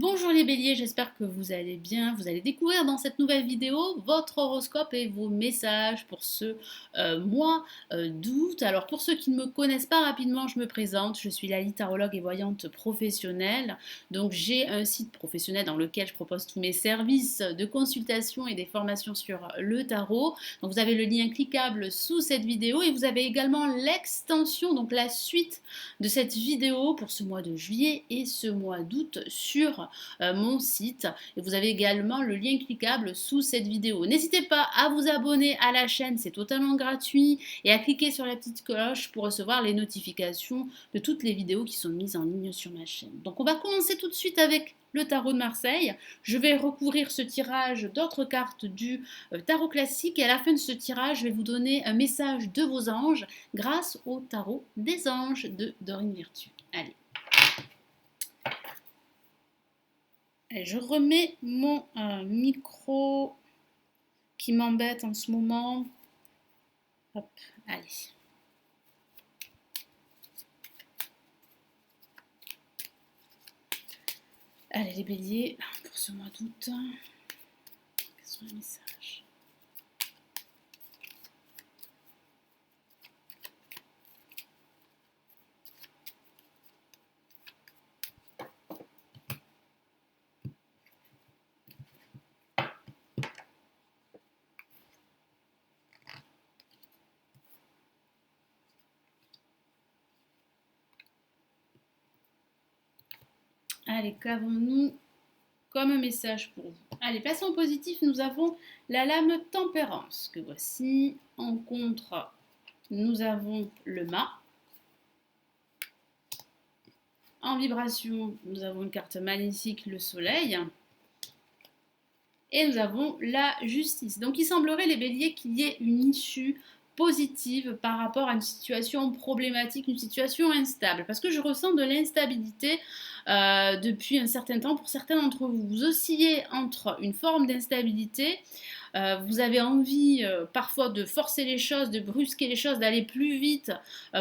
Bonjour les béliers, j'espère que vous allez bien. Vous allez découvrir dans cette nouvelle vidéo votre horoscope et vos messages pour ce mois d'août. Alors pour ceux qui ne me connaissent pas rapidement, je me présente. Je suis Lali, tarologue et voyante professionnelle. Donc j'ai un site professionnel dans lequel je propose tous mes services de consultation et des formations sur le tarot. Donc vous avez le lien cliquable sous cette vidéo et vous avez également l'extension, donc la suite de cette vidéo pour ce mois de juillet et ce mois d'août sur mon site. Et vous avez également le lien cliquable sous cette vidéo. N'hésitez pas à vous abonner à la chaîne, c'est totalement gratuit, et à cliquer sur la petite cloche pour recevoir les notifications de toutes les vidéos qui sont mises en ligne sur ma chaîne. Donc on va commencer tout de suite avec le tarot de Marseille. Je vais recouvrir ce tirage d'autres cartes du tarot classique et à la fin de ce tirage, je vais vous donner un message de vos anges grâce au tarot des anges de Dorine Virtue. Allez. Je remets mon micro qui m'embête en ce moment. Hop, allez. Allez les béliers, pour ce mois d'août, quels sont les messages ? Allez, qu'avons-nous comme message pour vous? Allez, passons au positif, nous avons la lame tempérance, que voici. En contre, nous avons le mât. En vibration, nous avons une carte magnifique, le soleil. Et nous avons la justice. Donc il semblerait, les béliers, qu'il y ait une issue positive par rapport à une situation problématique, une situation instable. Parce que je ressens de l'instabilité depuis un certain temps pour certains d'entre vous. Vous oscillez entre une forme d'instabilité. Vous avez envie parfois de forcer les choses, de brusquer les choses, d'aller plus vite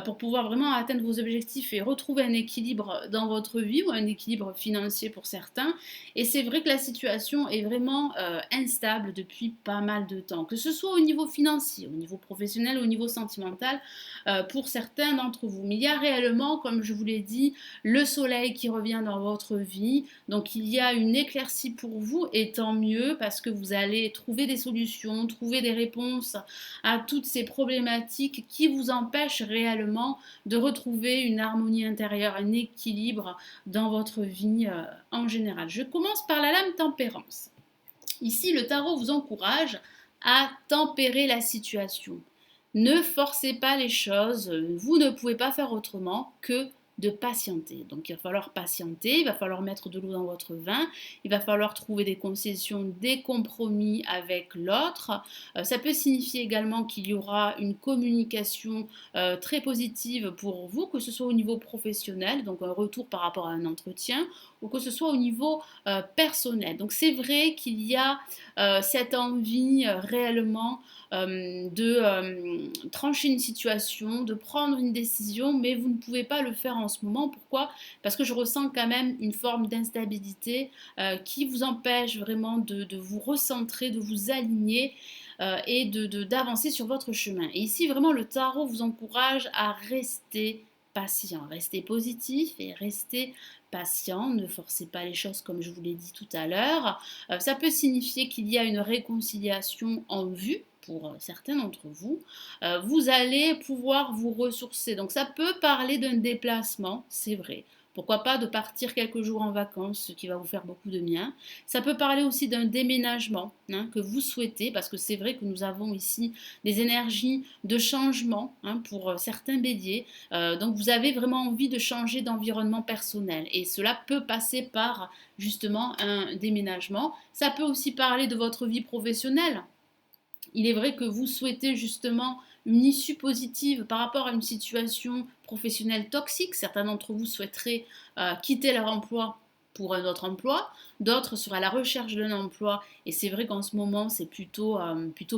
pour pouvoir vraiment atteindre vos objectifs et retrouver un équilibre dans votre vie ou un équilibre financier pour certains. Et c'est vrai que la situation est vraiment instable depuis pas mal de temps, que ce soit au niveau financier, au niveau professionnel, au niveau sentimental pour certains d'entre vous. Mais il y a réellement, comme je vous l'ai dit, le soleil qui revient dans votre vie. Donc il y a une éclaircie pour vous et tant mieux parce que vous allez trouver des solutions, trouver des réponses à toutes ces problématiques qui vous empêchent réellement de retrouver une harmonie intérieure, un équilibre dans votre vie en général. Je commence par la lame tempérance. Ici, le tarot vous encourage à tempérer la situation. Ne forcez pas les choses, vous ne pouvez pas faire autrement que de patienter. Donc il va falloir patienter, il va falloir mettre de l'eau dans votre vin, il va falloir trouver des concessions, des compromis avec l'autre. Ça peut signifier également qu'il y aura une communication très positive pour vous, que ce soit au niveau professionnel, donc un retour par rapport à un entretien, ou que ce soit au niveau personnel. Donc c'est vrai qu'il y a cette envie réellement de trancher une situation, de prendre une décision, mais vous ne pouvez pas le faire en ce moment. Pourquoi? Parce que je ressens quand même une forme d'instabilité qui vous empêche vraiment de vous recentrer, de vous aligner et d'avancer sur votre chemin. Et ici, vraiment, le tarot vous encourage à rester patient, rester positif et rester patient, ne forcez pas les choses comme je vous l'ai dit tout à l'heure. Ça peut signifier qu'il y a une réconciliation en vue pour certains d'entre vous. Vous allez pouvoir vous ressourcer. Donc ça peut parler d'un déplacement, c'est vrai. Pourquoi pas de partir quelques jours en vacances, ce qui va vous faire beaucoup de bien. Ça peut parler aussi d'un déménagement que vous souhaitez, parce que c'est vrai que nous avons ici des énergies de changement pour certains béliers. Donc vous avez vraiment envie de changer d'environnement personnel. Et cela peut passer par justement un déménagement. Ça peut aussi parler de votre vie professionnelle. Il est vrai que vous souhaitez justement une issue positive par rapport à une situation professionnelle toxique. Certains d'entre vous souhaiteraient quitter leur emploi pour un autre emploi, d'autres seraient à la recherche d'un emploi et c'est vrai qu'en ce moment c'est plutôt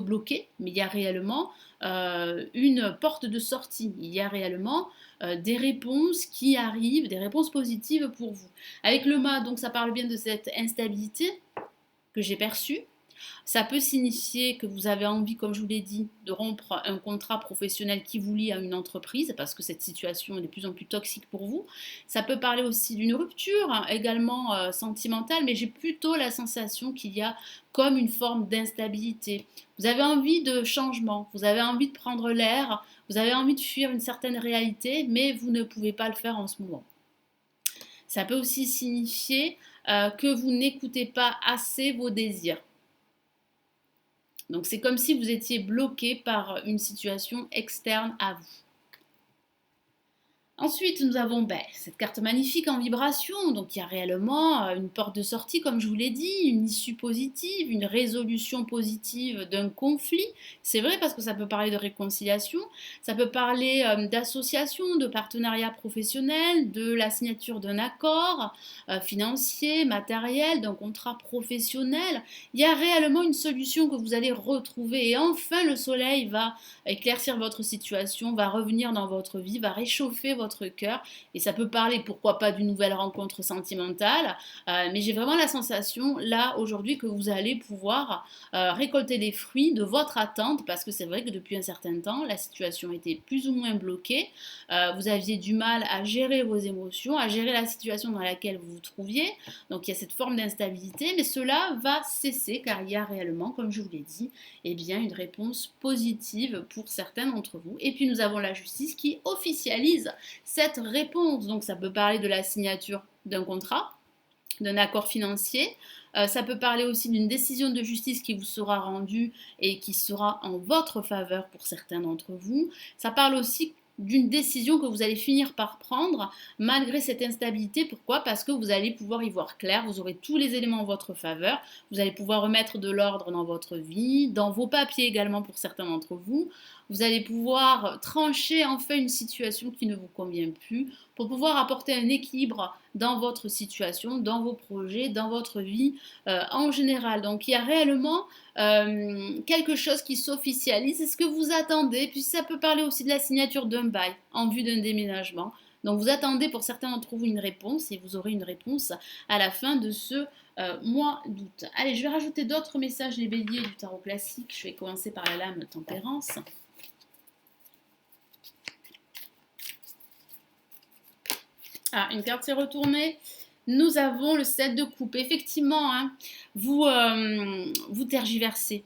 bloqué, mais il y a réellement une porte de sortie, il y a réellement des réponses qui arrivent, des réponses positives pour vous. Avec le mât, donc ça parle bien de cette instabilité que j'ai perçue. Ça peut signifier que vous avez envie, comme je vous l'ai dit, de rompre un contrat professionnel qui vous lie à une entreprise parce que cette situation est de plus en plus toxique pour vous. Ça peut parler aussi d'une rupture, hein, également sentimentale, mais j'ai plutôt la sensation qu'il y a comme une forme d'instabilité. Vous avez envie de changement, vous avez envie de prendre l'air, vous avez envie de fuir une certaine réalité, mais vous ne pouvez pas le faire en ce moment. Ça peut aussi signifier que vous n'écoutez pas assez vos désirs. Donc c'est comme si vous étiez bloqué par une situation externe à vous. Ensuite, nous avons cette carte magnifique en vibration. Donc il y a réellement une porte de sortie, comme je vous l'ai dit, une issue positive, une résolution positive d'un conflit. C'est vrai parce que ça peut parler de réconciliation, ça peut parler d'association, de partenariat professionnel, de la signature d'un accord financier, matériel, d'un contrat professionnel. Il y a réellement une solution que vous allez retrouver. Et enfin, le soleil va éclaircir votre situation, va revenir dans votre vie, va réchauffer votre cœur et ça peut parler pourquoi pas d'une nouvelle rencontre sentimentale, mais j'ai vraiment la sensation là aujourd'hui que vous allez pouvoir récolter les fruits de votre attente parce que c'est vrai que depuis un certain temps la situation était plus ou moins bloquée, vous aviez du mal à gérer vos émotions, à gérer la situation dans laquelle vous vous trouviez, donc il y a cette forme d'instabilité, mais cela va cesser car il y a réellement, comme je vous l'ai dit, eh bien, une réponse positive pour certains d'entre vous. Et puis nous avons la justice qui officialise cette réponse. Donc ça peut parler de la signature d'un contrat, d'un accord financier. Ça peut parler aussi d'une décision de justice qui vous sera rendue et qui sera en votre faveur pour certains d'entre vous. Ça parle aussi d'une décision que vous allez finir par prendre malgré cette instabilité. Pourquoi? Parce que vous allez pouvoir y voir clair, vous aurez tous les éléments en votre faveur, vous allez pouvoir remettre de l'ordre dans votre vie, dans vos papiers également pour certains d'entre vous. Vous allez pouvoir trancher enfin une situation qui ne vous convient plus pour pouvoir apporter un équilibre dans votre situation, dans vos projets, dans votre vie en général. Donc il y a réellement quelque chose qui s'officialise, c'est ce que vous attendez, puis ça peut parler aussi de la signature d'un bail en vue d'un déménagement. Donc vous attendez pour certains d'entre vous une réponse et vous aurez une réponse à la fin de ce mois d'août. Allez, je vais rajouter d'autres messages les béliers du tarot classique. Je vais commencer par la lame tempérance. Ah, une carte s'est retournée. Nous avons le 7 de coupe. Effectivement, hein, vous tergiversez.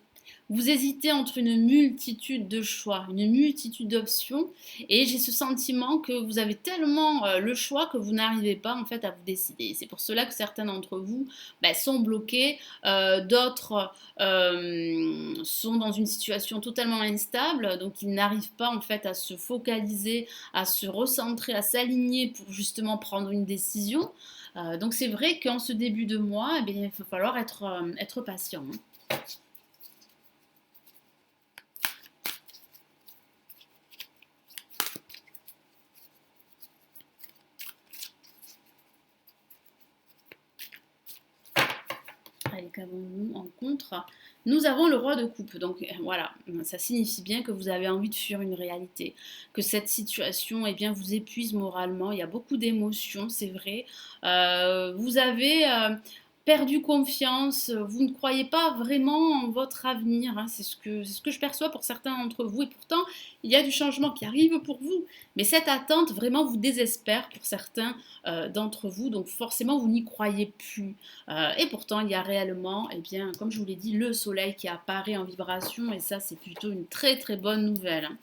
Vous hésitez entre une multitude de choix, une multitude d'options. Et j'ai ce sentiment que vous avez tellement le choix que vous n'arrivez pas en fait à vous décider. C'est pour cela que certains d'entre vous sont bloqués. D'autres sont dans une situation totalement instable. Donc ils n'arrivent pas en fait à se focaliser, à se recentrer, à s'aligner pour justement prendre une décision. Donc c'est vrai qu'en ce début de mois, eh bien, il va falloir être patient. Hein. Allez, qu'avons-nous en contre? Nous avons le roi de coupe. Donc voilà, ça signifie bien que vous avez envie de fuir une réalité, que cette situation eh bien, vous épuise moralement. Il y a beaucoup d'émotions, c'est vrai. Vous avez perdu confiance, vous ne croyez pas vraiment en votre avenir. Hein. C'est ce que je perçois pour certains d'entre vous. Et pourtant, il y a du changement qui arrive pour vous. Mais cette attente vraiment vous désespère pour certains d'entre vous. Donc forcément, vous n'y croyez plus. Et pourtant, il y a réellement, eh bien, comme je vous l'ai dit, le soleil qui apparaît en vibration. Et ça, c'est plutôt une très très bonne nouvelle. Hein.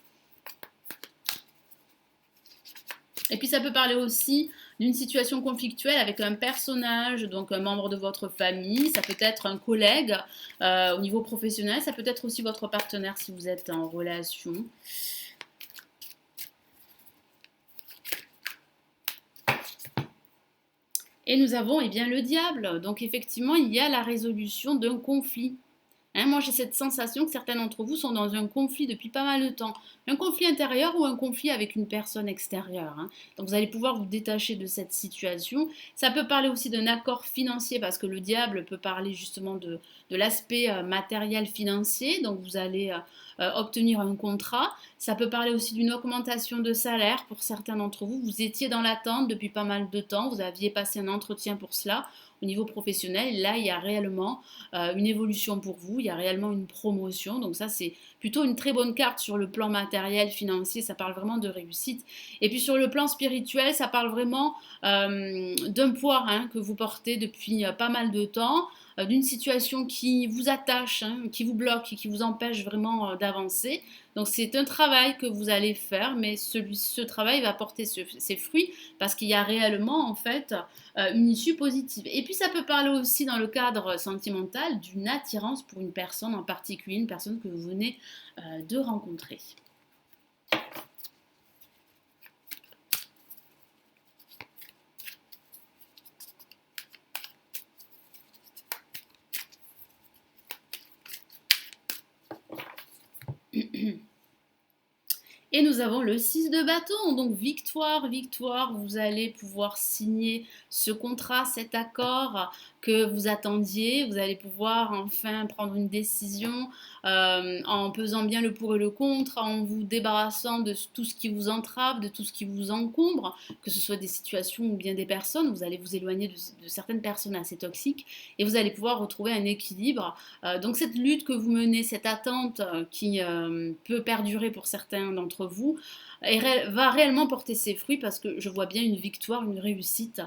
Et puis ça peut parler aussi d'une situation conflictuelle avec un personnage, donc un membre de votre famille, ça peut être un collègue au niveau professionnel, ça peut être aussi votre partenaire si vous êtes en relation. Et nous avons eh bien, le diable, donc effectivement il y a la résolution d'un conflit. Hein, moi, j'ai cette sensation que certains d'entre vous sont dans un conflit depuis pas mal de temps. Un conflit intérieur ou un conflit avec une personne extérieure. Hein. Donc, vous allez pouvoir vous détacher de cette situation. Ça peut parler aussi d'un accord financier parce que le diable peut parler justement de l'aspect matériel financier. Donc, vous allez obtenir un contrat. Ça peut parler aussi d'une augmentation de salaire pour certains d'entre vous. Vous étiez dans l'attente depuis pas mal de temps. Vous aviez passé un entretien pour cela au niveau professionnel. Là, il y a réellement une évolution pour vous, il y a réellement une promotion. Donc ça, c'est plutôt une très bonne carte sur le plan matériel, financier, ça parle vraiment de réussite. Et puis sur le plan spirituel, ça parle vraiment d'un poids hein, que vous portez depuis pas mal de temps, d'une situation qui vous attache, hein, qui vous bloque et qui vous empêche vraiment d'avancer. Donc c'est un travail que vous allez faire, mais ce travail va porter ses fruits parce qu'il y a réellement en fait une issue positive. Et puis ça peut parler aussi dans le cadre sentimental d'une attirance pour une personne en particulier, une personne que vous venez de rencontrer. Et nous avons le 6 de bâton, donc victoire, victoire, vous allez pouvoir signer ce contrat, cet accord que vous attendiez, vous allez pouvoir enfin prendre une décision en pesant bien le pour et le contre, en vous débarrassant de tout ce qui vous entrave, de tout ce qui vous encombre, que ce soit des situations ou bien des personnes, vous allez vous éloigner de certaines personnes assez toxiques et vous allez pouvoir retrouver un équilibre. Donc cette lutte que vous menez, cette attente qui peut perdurer pour certains d'entre vous, va réellement porter ses fruits parce que je vois bien une victoire, une réussite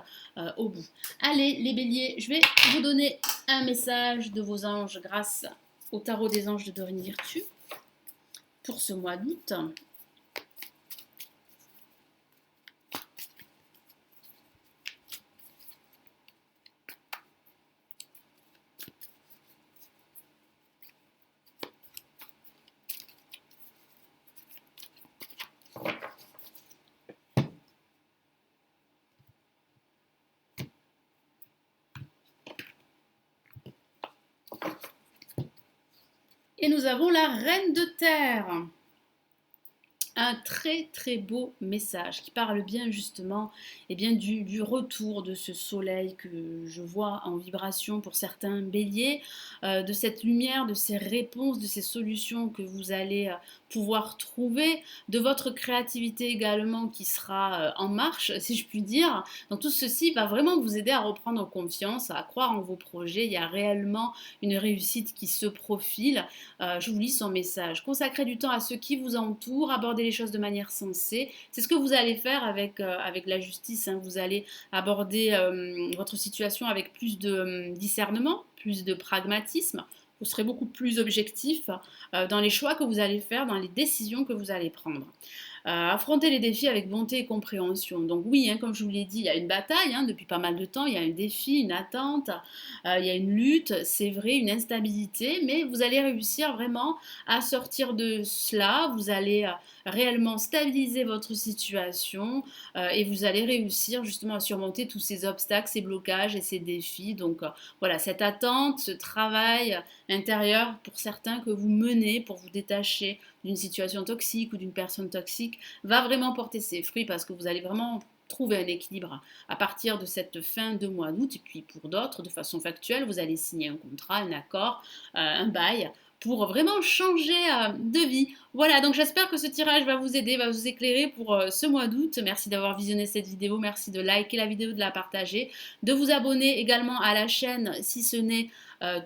au bout. Allez les béliers, je vais vous donner un message de vos anges grâce au tarot des anges de Dorine Virtue pour ce mois d'août. Et nous avons la reine de terre. Un très très beau message qui parle bien justement et bien du retour de ce soleil que je vois en vibration pour certains béliers, de cette lumière, de ces réponses, de ces solutions que vous allez pouvoir trouver, de votre créativité également qui sera en marche si je puis dire. Donc tout ceci va vraiment vous aider à reprendre confiance, à croire en vos projets. Il y a réellement une réussite qui se profile. Je vous lis son message. Consacrez du temps à ceux qui vous entourent, abordez les choses de manière sensée. C'est ce que vous allez faire avec la justice. Hein. Vous allez aborder votre situation avec plus de discernement, plus de pragmatisme. Vous serez beaucoup plus objectif dans les choix que vous allez faire, dans les décisions que vous allez prendre. Affronter les défis avec bonté et compréhension. Donc oui, hein, comme je vous l'ai dit, il y a une bataille hein, depuis pas mal de temps, il y a un défi, une attente, il y a une lutte, c'est vrai, une instabilité, mais vous allez réussir vraiment à sortir de cela, vous allez réellement stabiliser votre situation et vous allez réussir justement à surmonter tous ces obstacles, ces blocages et ces défis. Donc voilà, cette attente, ce travail intérieur pour certains que vous menez pour vous détacher d'une situation toxique ou d'une personne toxique va vraiment porter ses fruits parce que vous allez vraiment trouver un équilibre à partir de cette fin de mois d'août. Et puis pour d'autres, de façon factuelle, vous allez signer un contrat, un accord, un bail pour vraiment changer de vie. Voilà, donc j'espère que ce tirage va vous aider, va vous éclairer pour ce mois d'août. Merci d'avoir visionné cette vidéo, merci de liker la vidéo, de la partager, de vous abonner également à la chaîne si ce n'est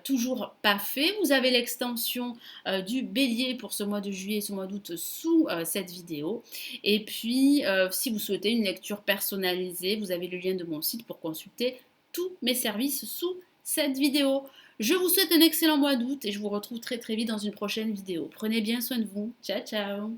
toujours pas fait. Vous avez l'extension du bélier pour ce mois de juillet et ce mois d'août sous cette vidéo. Et puis, si vous souhaitez une lecture personnalisée, vous avez le lien de mon site pour consulter tous mes services sous cette vidéo. Je vous souhaite un excellent mois d'août et je vous retrouve très très vite dans une prochaine vidéo. Prenez bien soin de vous. Ciao ciao.